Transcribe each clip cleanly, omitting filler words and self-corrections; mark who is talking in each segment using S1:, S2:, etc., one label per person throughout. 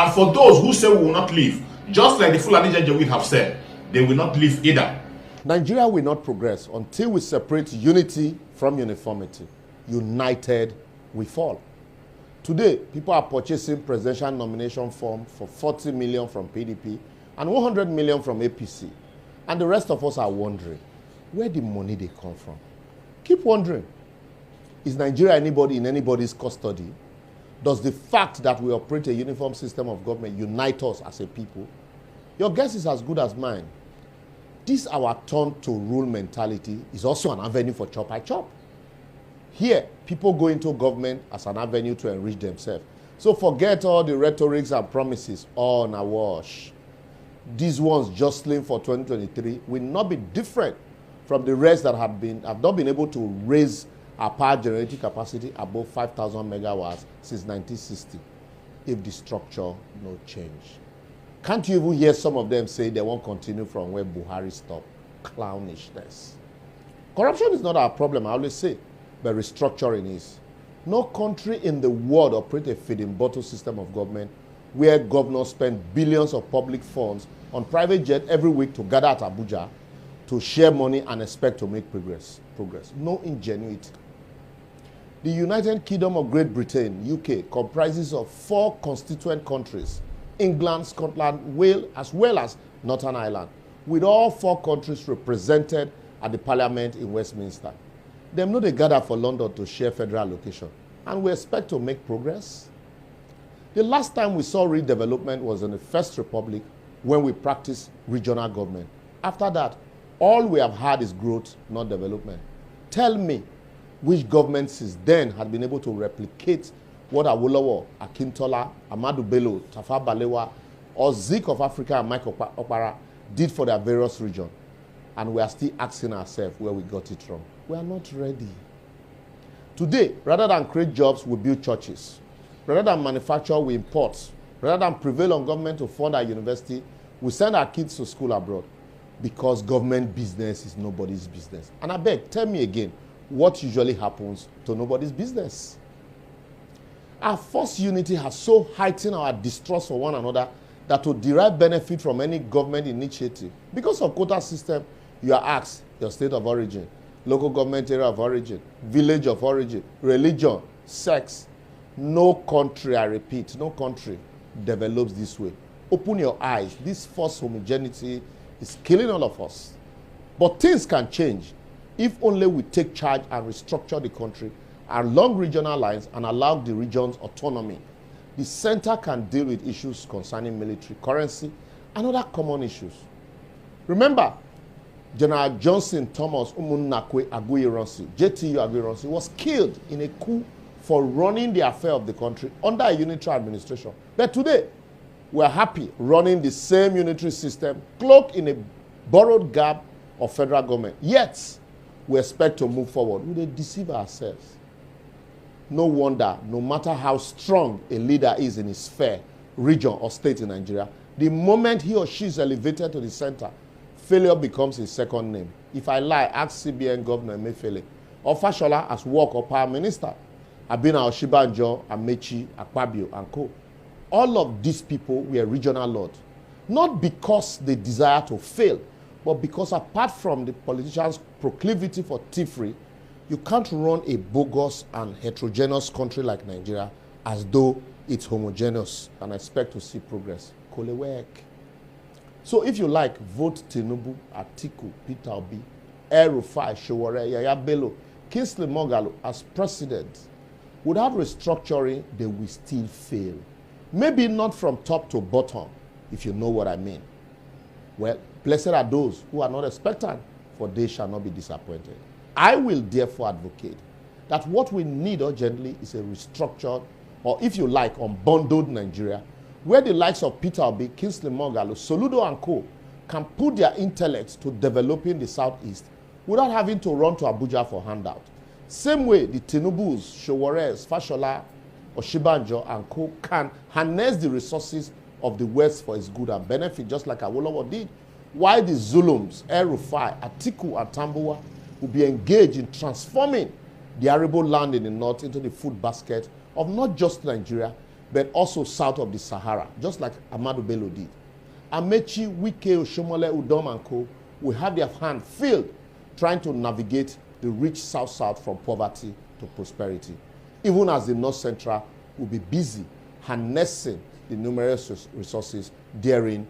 S1: And for those who say we will not leave, just like the Fulani Janjaweed have said, they will not leave either.
S2: Nigeria will not progress until we separate unity from uniformity. United, we fall. Today, people are purchasing presidential nomination form for 40 million from PDP and 100 million from APC. And the rest of us are wondering, where the money they come from? Keep wondering. Is Nigeria in anybody's custody? Does the fact that we operate a uniform system of government unite us as a people? Your guess is as good as mine. This our turn to rule mentality is also an avenue for chop I chop. Here, people go into government as an avenue to enrich themselves. So forget all the rhetorics and promises, all on a wash. These ones jostling for 2023 will not be different from the rest that have not been able to raise our power generating capacity above 5,000 megawatts since 1960, if the structure no change. Can't you even hear some of them say they won't continue from where Buhari stopped? Clownishness. Corruption is not our problem, I always say, but restructuring is. No country in the world operates a feeding bottle system of government where governors spend billions of public funds on private jet every week to gather at Abuja to share money and expect to make progress. No ingenuity. The United Kingdom of Great Britain, UK, comprises of 4 constituent countries, England, Scotland, Wales, as well as Northern Ireland, with all 4 countries represented at the Parliament in Westminster. Them know they gather for London to share federal allocation, and we expect to make progress. The last time we saw redevelopment was in the First Republic when we practiced regional government. After that, all we have had is growth, not development. Tell me which government since then had been able to replicate what Awolowo, Akintola, Ahmadu Bello, Tafawa Balewa, or Zik of Africa and Mike Opara did for their various regions. And we are still asking ourselves where we got it wrong. We are not ready. Today, rather than create jobs, we build churches. Rather than manufacture, we import. Rather than prevail on government to fund our university, we send our kids to school abroad because government business is nobody's business. And I beg, tell me again, what usually happens to nobody's business? Our forced unity has so heightened our distrust for one another that to derive benefit from any government initiative, because of quota system, you are asked your state of origin, local government area of origin, village of origin, religion, sex. No country, I repeat, no country develops this way. Open your eyes. This forced homogeneity is killing all of us. But things can change if only we take charge and restructure the country along regional lines and allow the regions autonomy. The center can deal with issues concerning military, currency, and other common issues. Remember, General Johnson Thomas Umunnakwe Aguiyi-Ironsi, JTU Aguiyi-Ironsi, was killed in a coup for running the affair of the country under a unitary administration. But today, we are happy running the same unitary system, cloaked in a borrowed garb of federal government. Yet, we expect to move forward. We will deceive ourselves. No wonder, no matter how strong a leader is in his sphere, region, or state in Nigeria, the moment he or she is elevated to the center, failure becomes his second name. If I lie, ask CBN Governor Emefiele, or Fashola as work or power minister, Abina Oshibanjo, Amechi, Akpabio, and co. All of these people were regional lords, not because they desire to fail, but because apart from the politicians' proclivity for thievery, you can't run a bogus and heterogeneous country like Nigeria as though it's homogeneous and expect to see progress. Kolewek. So if you like, vote Tinubu, Atiku, Peter Obi, El-Rufai, Sowore, Yaya Bello, Kingsley Moghalu as president. Without restructuring, they will still fail. Maybe not from top to bottom, if you know what I mean. Well, blessed are those who are not expectant, for they shall not be disappointed. I will therefore advocate that what we need urgently is a restructured, or if you like, unbundled Nigeria, where the likes of Peter Obi, Kingsley Moghalu, Soludo and co. can put their intellects to developing the Southeast without having to run to Abuja for handout. Same way the Tinubus, Showores, Fashola, Oshibanjo and co. can harness the resources of the West for its good and benefit, just like Awolowo did, while the Zulums, El-Rufai, Atiku and Tambuwa will be engaged in transforming the arable land in the north into the food basket of not just Nigeria, but also south of the Sahara, just like Ahmadu Bello did. Amechi, Wike, Oshomole, Udom, and co. will have their hand filled trying to navigate the rich south-south from poverty to prosperity, even as the North Central will be busy harnessing the numerous resources therein,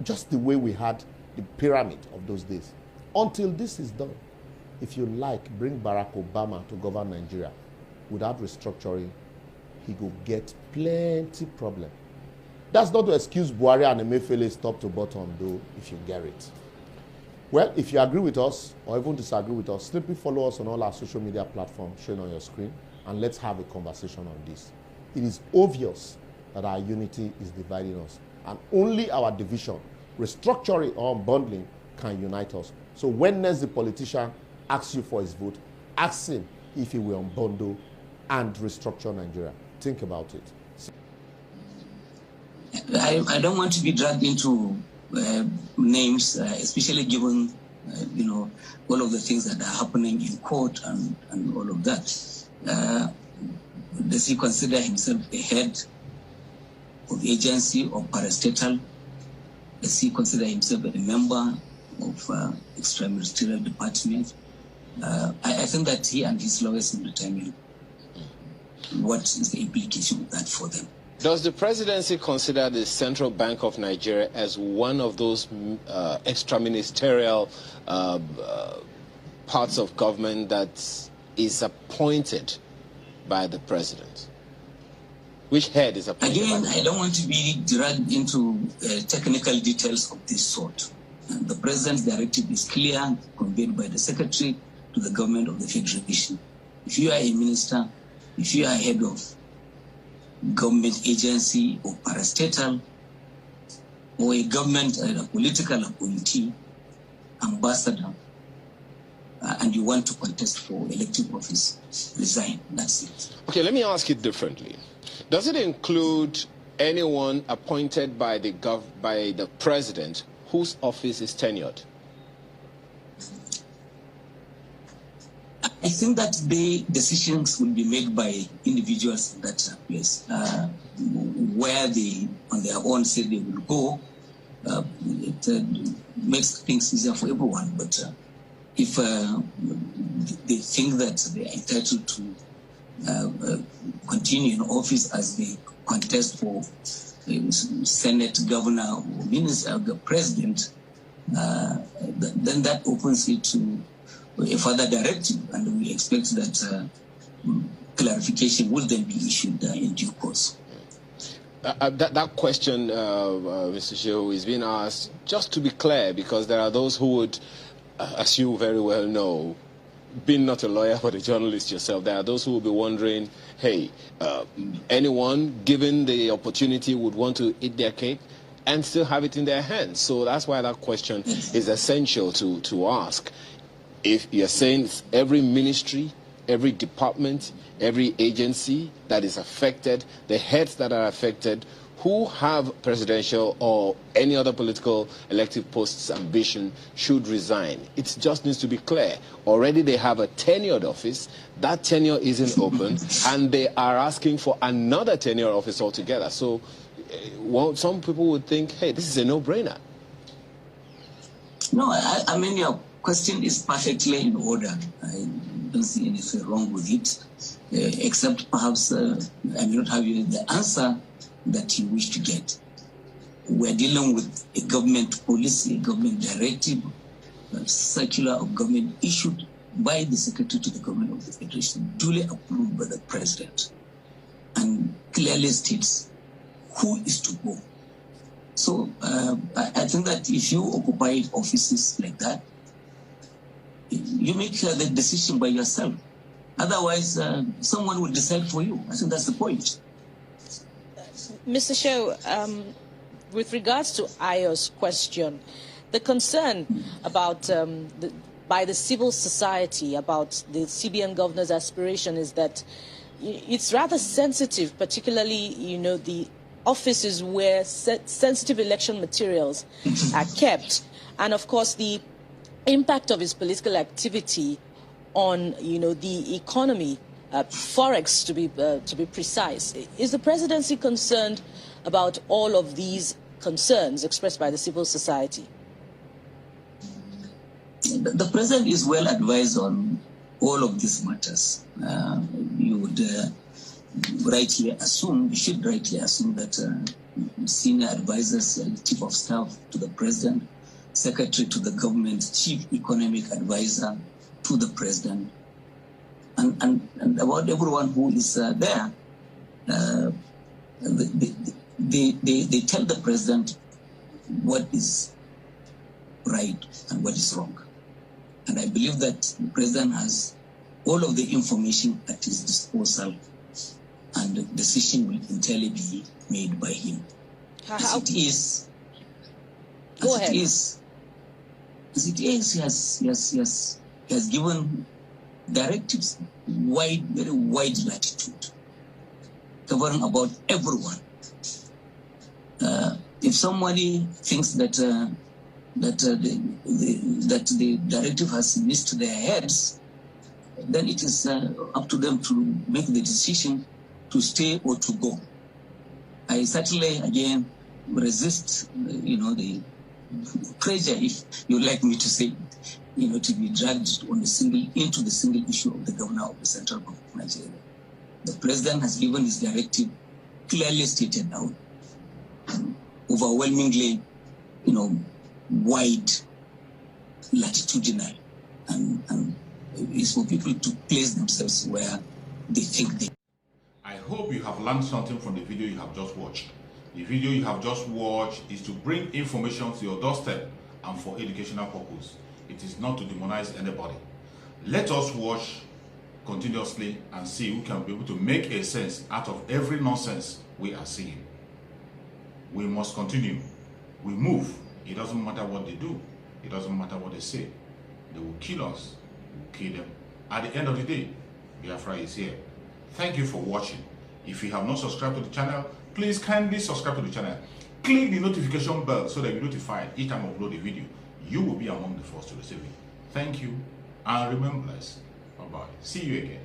S2: just the way we had the pyramid of those days. Until this is done, if you like, bring Barack Obama to govern Nigeria. Without restructuring, he will get plenty problem. That's not to excuse Buhari and Emefiele's top to bottom, though, if you get it. Well, if you agree with us or even disagree with us, simply follow us on all our social media platforms shown on your screen, and let's have a conversation on this. It is obvious that our unity is dividing us, and only our division, restructuring or unbundling, can unite us. So when next the politician asks you for his vote, ask him if he will unbundle and restructure Nigeria. Think about it.
S3: I don't want to be dragged into names, especially given, all of the things that are happening in court and all of that. Does he consider himself a head of agency or parastatal? Does he consider himself a member of extraministerial department? I think that he and his lawyers will determine what is the implication of that for them.
S4: Does the presidency consider the Central Bank of Nigeria as one of those extra-ministerial parts of government that is appointed by the president? Which head is appointed?
S3: Again, I don't want to be dragged into technical details of this sort. The president's directive is clear, conveyed by the secretary to the government of the federation. If you are a minister, if you are head of government agency or parastatal, or a government, a political appointee, ambassador, and you want to contest for elective office, resign. That's it.
S4: Okay, let me ask it differently. Does it include anyone appointed by the president whose office is tenured?
S3: I think that the decisions will be made by individuals in that place. Where they, on their own, say they will go, it makes things easier for everyone. But if they think that they are entitled to continue in office as they contest for Senate, governor, or minister, the president, then that opens it to a further directive, and we expect that clarification will then be issued in due course.
S4: That question, Mr. Shehu, is being asked just to be clear, because there are those who would, as you very well know, being not a lawyer but a journalist yourself, there are those who will be wondering, hey, anyone given the opportunity would want to eat their cake and still have it in their hands. So that's why that question is essential to ask. If you're saying every ministry, every department, every agency that is affected, the heads that are affected, who have presidential or any other political elective posts ambition should resign. It just needs to be clear. Already they have a tenured office, that tenure isn't open, and they are asking for another tenured office altogether. So some people would think, hey, this is a no-brainer.
S3: No, I mean, your question is perfectly in order. I don't see anything wrong with it, except perhaps I may not have the answer that you wish to get. We're dealing with a government policy, a government directive, a circular of government issued by the Secretary to the Government of the Federation, duly approved by the President, and clearly states who is to go. So I think that if you occupy offices like that, you make the decision by yourself. Otherwise, someone will decide for you. I think that's the point.
S5: Mr. Shehu, with regards to Ayo's question, the concern about by the civil society about the CBN governor's aspiration is that it's rather sensitive, particularly, the offices where sensitive election materials are kept, and of course the impact of his political activity on, the economy forex to be precise. Is the presidency concerned about all of these concerns expressed by the civil society?
S3: The president is well advised on all of these matters. You would rightly assume, you should rightly assume that senior advisors, chief of staff to the president, secretary to the government, chief economic advisor to the president, and about everyone who is there, they tell the president what is right and what is wrong. And I believe that the president has all of the information at his disposal, and the decision will entirely be made by him. As it is, he has given directives very wide latitude, covering about everyone. If somebody thinks that the directive has missed their heads, then it is up to them to make the decision to stay or to go. I certainly, again, resist, the pressure, if you like me to say, to be dragged into the single issue of the governor of the Central Bank of Nigeria. The president has given his directive clearly stated out, overwhelmingly, wide, latitudinal, and it's for people to place themselves where they think they.
S1: I hope you have learned something from the video you have just watched. The video you have just watched is to bring information to your doorstep and for educational purpose. It is not to demonize anybody. Let us watch continuously and see who can be able to make a sense out of every nonsense we are seeing. We must continue. We move. It doesn't matter what they do. It doesn't matter what they say. They will kill us. We will kill them. At the end of the day, Biafra is here. Thank you for watching. If you have not subscribed to the channel, please kindly subscribe to the channel. Click the notification bell so that you're notified each time I upload a video. You will be among the first to receive it. Thank you and remain blessed. Bye-bye. See you again.